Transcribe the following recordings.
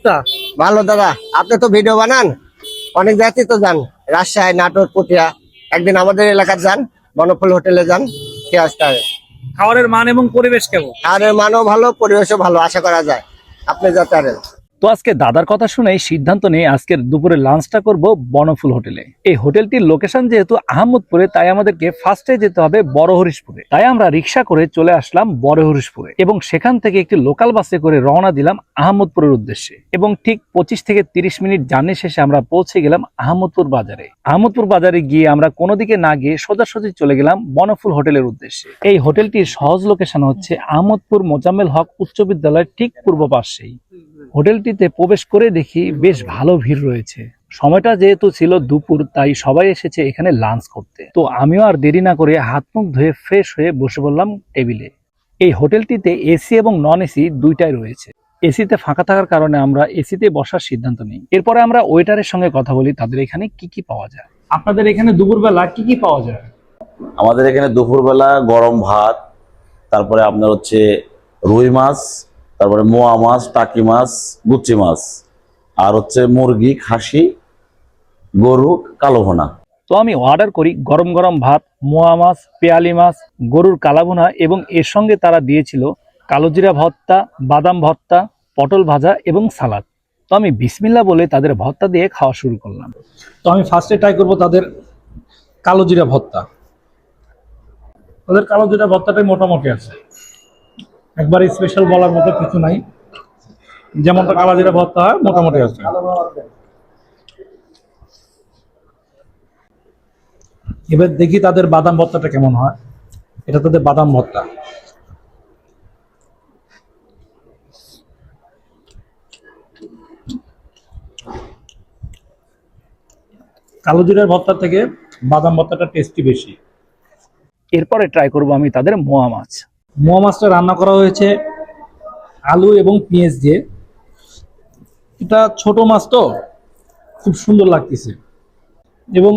অবস্থা? ভালো দাদা, আপনি তো ভিডিও বানান, অনেক জায়গায় তো যান, রাজশাহী, নাটোর, পুঠিয়া। একদিন আমাদের এলাকার যান, বনফুল হোটেলে যান, খেয়ে আসতে হবে। খাবারের মান এবং পরিবেশ কেমন? আর মানও ভালো, পরিবেশও ভালো, আশা করা যায় আপনি যাতে পারেন। তো আজকে দাদার কথা শুনে সিদ্ধান্ত নিয়ে আজকের দুপুরে লাঞ্চটা করব বনফুল হোটেলে। এই হোটেলটির লোকেশন যেহেতু আহমদপুরে, তাই আমাদেরকে ফার্স্টে যেতে হবে বড় হরিশপুরে। তাই আমরা রিক্সা করে চলে আসলাম বড় হরিশপুরে এবং সেখান থেকে একটি লোকাল বাসে করে রওনা দিলাম আহমদপুরের উদ্দেশ্যে। এবং ঠিক 25 থেকে 30 মিনিট জার্নি শেষে আমরা পৌঁছে গেলাম আহমদপুর বাজারে। আহমদপুর বাজারে গিয়ে আমরা কোনো দিকে না গিয়ে সোজাসুজি চলে গেলাম বনফুল হোটেলের উদ্দেশ্যে। এই হোটেলটির সহজ লোকেশন হচ্ছে আহমদপুর মোজাম্মেল হক উচ্চ বিদ্যালয়ের ঠিক পূর্ব পাশেই। হোটেলটিতে প্রবেশ করে দেখি বেশ ভালো ভিড় রয়েছে। সময়টা যেহেতু ছিল দুপুর, তাই সবাই এসেছে এখানে লাঞ্চ করতে। তো আমিও আর দেরি না করে হাত মুখ ধুয়ে ফ্রেশ হয়ে বসে পড়লাম টেবিলে। এই হোটেলটিতে এসি এবং নন এসি দুইটাই রয়েছে। এসিতে ফাঁকা থাকার কারণে আমরা এসিতে বসার সিদ্ধান্ত নিই। এরপরে আমরা ওয়েটারের সঙ্গে কথা বলি তাদের এখানে কি কি পাওয়া যায়। আপনাদের এখানে দুপুরবেলা কি কি পাওয়া যায়? আমাদের এখানে দুপুরবেলা গরম ভাত, তারপরে আপনার হচ্ছে রুই মাছ, তারপরে মোয়া মাছ, টাকি মাছ, গুচি মাছ, আর হচ্ছে মুরগি, খাসি, গরু, কালো ভুনা। তো আমি অর্ডার করি গরম গরম ভাত, মোয়া মাছ, পেয়ালি মাছ, গরুর কালাভুনা এবং এর সঙ্গে তারা দিয়েছিল কালোজিরা ভর্তা, বাদাম ভর্তা, পটল ভাজা এবং সালাদ। তো আমি বিসমিল্লাহ বলে তাদের ভর্তা দিয়ে খাওয়া শুরু করলাম। তো আমি ফার্স্টে ট্রাই করব তাদের কালো জিরা ভর্তা। তাদের কালো জিরা ভর্তাটাই মোটামুটি আছে, একবার স্পেশাল বলার মতো কিছু নাই। যেমনটা কালো জিরা ভর্তা হয় মোটামুটি আছে। এবার দেখি তাদের বাদাম ভর্তাটা কেমন হয়। এটা তাদের বাদাম ভর্তা। কালো জিরার ভর্তার থেকে বাদাম ভর্তাটা টেস্টি বেশি। এরপরে ট্রাই করব আমি তাদের মোয়া মাছ। মোয়া মাছটা রান্না করা হয়েছে আলু এবং পেঁয়াজ দিয়ে। এটা ছোট মাছ তো খুব সুন্দর লাগতেছে। এবং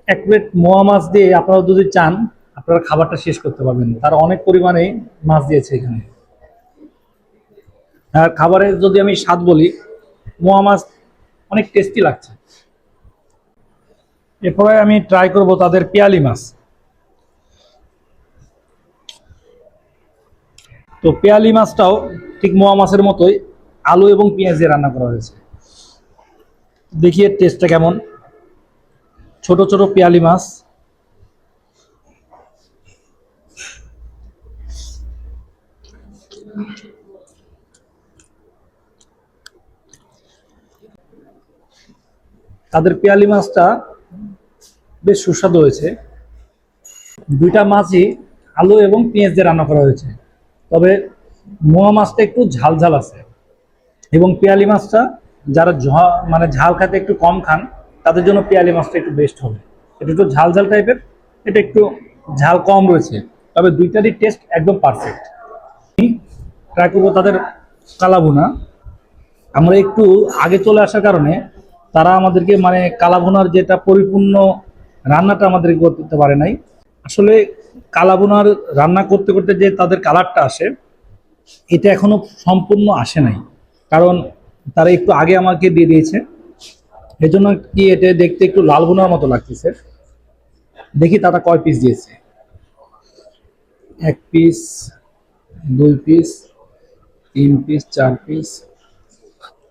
এক প্লেট মোয়া মাছ দিয়ে আপনারা যদি চান আপনারা খাবারটা শেষ করতে পারবেন, তারা অনেক পরিমাণে মাছ দিয়েছে এখানে। আর খাবারের যদি আমি স্বাদ বলি, মোয়া মাছ অনেক টেস্টি লাগছে। এরপরে আমি ট্রাই করব তাদের পেয়ালি মাছ। তো পেয়ালি মাছটাও ঠিক মোয়া মাছের মতোই আলু এবং পেঁয়াজ দিয়ে রান্না করা হয়েছে। দেখি এর টেস্টটা কেমন। ছোট ছোট পেয়ালি মাছ, তাদের পেয়ালি মাছটা বেশ সুস্বাদু হয়েছে। দুইটা মাছই আলু এবং পেঁয়াজ দিয়ে রান্না করা হয়েছে, তবে মোয়া মাছটা একটু ঝাল ঝাল আছে এবং পেয়ালি মাছটা যারা মানে ঝাল খেতে একটু কম খান তাদের জন্য পেয়ালি মাছটা একটু বেস্ট হবে। এটা একটু ঝাল ঝাল টাইপের, এটা একটু ঝাল কম রয়েছে, তবে দুইটারই টেস্ট একদম পারফেক্ট। ট্রাই করবো তাদের কালাভুনা। আমরা একটু আগে চলে আসার কারণে তারা আমাদেরকে মানে কালাভুনার যেটা পরিপূর্ণ রান্নাটা আমাদেরকে করতে পারে নাই। আসলে কালাভুনার রান্না করতে করতে যে তাদের কালারটা আসে, এটা এখনো সম্পূর্ণ আসে নাই, কারণ তারা একটু আগে আমাকে দিয়ে দিয়েছে। এজন্য কি এটা দেখতে একটু লাল ভুনার মতো লাগতেছে। দেখি তারা কয় পিস দিয়েছে। 1 পিস, 2 পিস, 3 পিস, 4 পিস,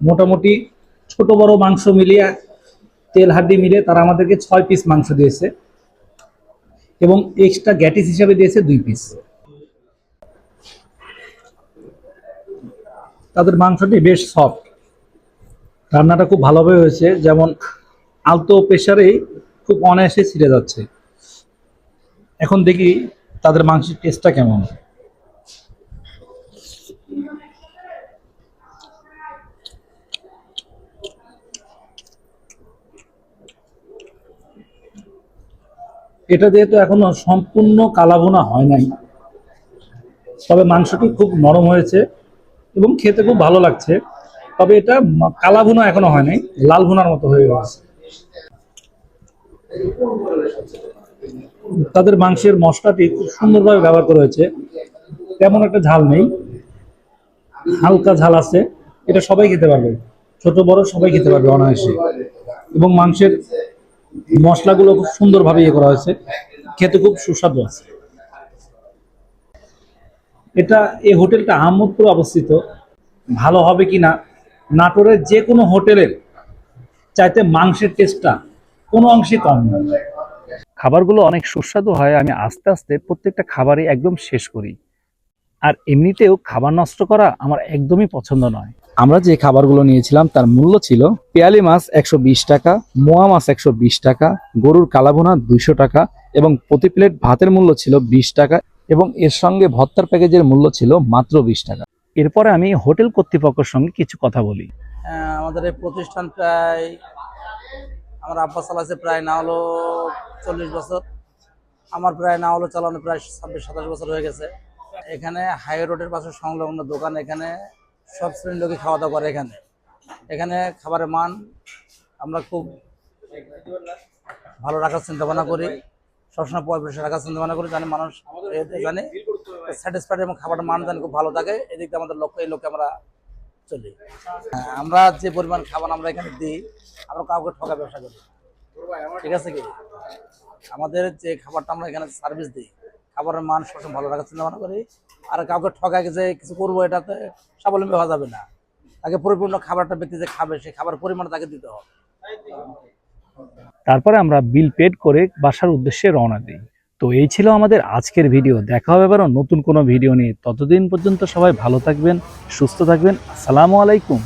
মোটামুটি ছোট বড় মাংস মিলিয়ে, তেল হাড্ডি মিলিয়ে তারা আমাদেরকে 6 পিস মাংস দিয়েছে এবং এক্সট্রা গ্যাটিস হিসাবে দিয়েছে 2 পিস। তাদের মাংসটি বেশ সফট, রান্নাটা খুব ভালোভাবে হয়েছে, যেমন আলতো প্রেসারেই খুব অনায়াসে ছিঁড়ে যাচ্ছে। এখন দেখি তাদের মাংসের টেস্টটা কেমন। এটা যেহেতু এখনো সম্পূর্ণ কালাভুনা হয় নাই, তবে মাংসটি খুব নরম হয়েছে এবং খেতে খুব ভালো লাগছে। তবে এটা কালাভুনা এখনো হয় নাই, লাল ভুনার মতো হয়ে গেছে। তাদের মাংসের মশলাটি খুব সুন্দরভাবে ব্যবহার করা হয়েছে, তেমন একটা ঝাল নেই, হালকা ঝাল আছে, এটা সবাই খেতে পারবে। ছোট বড় সবাই খেতে পারবে অনায়াসে। এবং মাংসের মশলাগুলো খুব সুন্দরভাবে ইয়ে করা হয়েছে, খেতে খুব সুস্বাদু আছে। এই হোটেলটা আহমদপুরে অবস্থিত। ভালো হবে কিনা, নাটোরের যে কোনো হোটেলের চাইতে মাংসের টেস্টটা কোনো অংশে কম নয়। খাবারগুলো অনেক সুস্বাদু হয়। আমি আস্তে আস্তে প্রত্যেকটা খাবারই একদম শেষ করি। আর এমনিতেও খাবার নষ্ট করা আমার একদমই পছন্দ নয়। আমরা যে খাবারগুলো নিয়েছিলাম তার মূল্য ছিল পেয়ালি মাছ 120 টাকা, মোয়া মাছ 120 টাকা, গরুর কালাভুনা 200 টাকা এবং প্রতি প্লেট ভাতের মূল্য ছিল 20 টাকা এবং এর সঙ্গে ভর্তার প্যাকেজের মূল্য ছিল মাত্র 20 টাকা। এরপরে আমি হোটেল কর্তৃপক্ষের সঙ্গে কিছু কথা বলি। আমাদের এই প্রতিষ্ঠান প্রায় আমার আব্বা চালাচ্ছে প্রায় না হলো 40 বছর, আমার প্রায় না হলো চালানো প্রায় 26-27 বছর হয়ে গেছে। এখানে হাই রোডের পাশে সংলগ্ন দোকান, এখানে সব শ্রেণীর লোকই খাওয়া দাওয়া করে। এখানে খাবারের মান আমরা খুব ভালো রাখার চিন্তা ভাবনা করি, সবসময় পরিবেশে রাখার চিন্তা ভাবনা করি, জানি মানুষ জানে স্যাটিসফাইড এবং খাবারের মান জানি খুব ভালো থাকে। এদিক দিয়ে আমাদের লক্ষ্য, এই লক্ষ্যে আমরা চলি। আমরা যে পরিমাণ খাবার আমরা এখানে দিই, আমরা কাউকে ঠকা ব্যবসা করি, ঠিক আছে কি? আমাদের যে খাবারটা আমরা এখানে সার্ভিস দিই, খাবারের মান সবসময় ভালো রাখার চিন্তা ভাবনা করি। আর কাউকে ঠকায় যে কিছু করবো, এটাতে স্বাবলম্বী হওয়া যাবে না। তাকে পরিপূর্ণ খাবারটা ব্যক্তি যে খাবে, সেই খাবার পরিমাণ তাকে দিতে হবে। তারপরে আমরা বিল পেড করে বাসার উদ্দেশ্যে রওনা দিই। তো এই ছিল আমাদের আজকের ভিডিও। দেখা হবে আবারও নতুন কোনো ভিডিও নিয়ে। ততদিন পর্যন্ত সবাই ভালো থাকবেন, সুস্থ থাকবেন। আসসালামু আলাইকুম।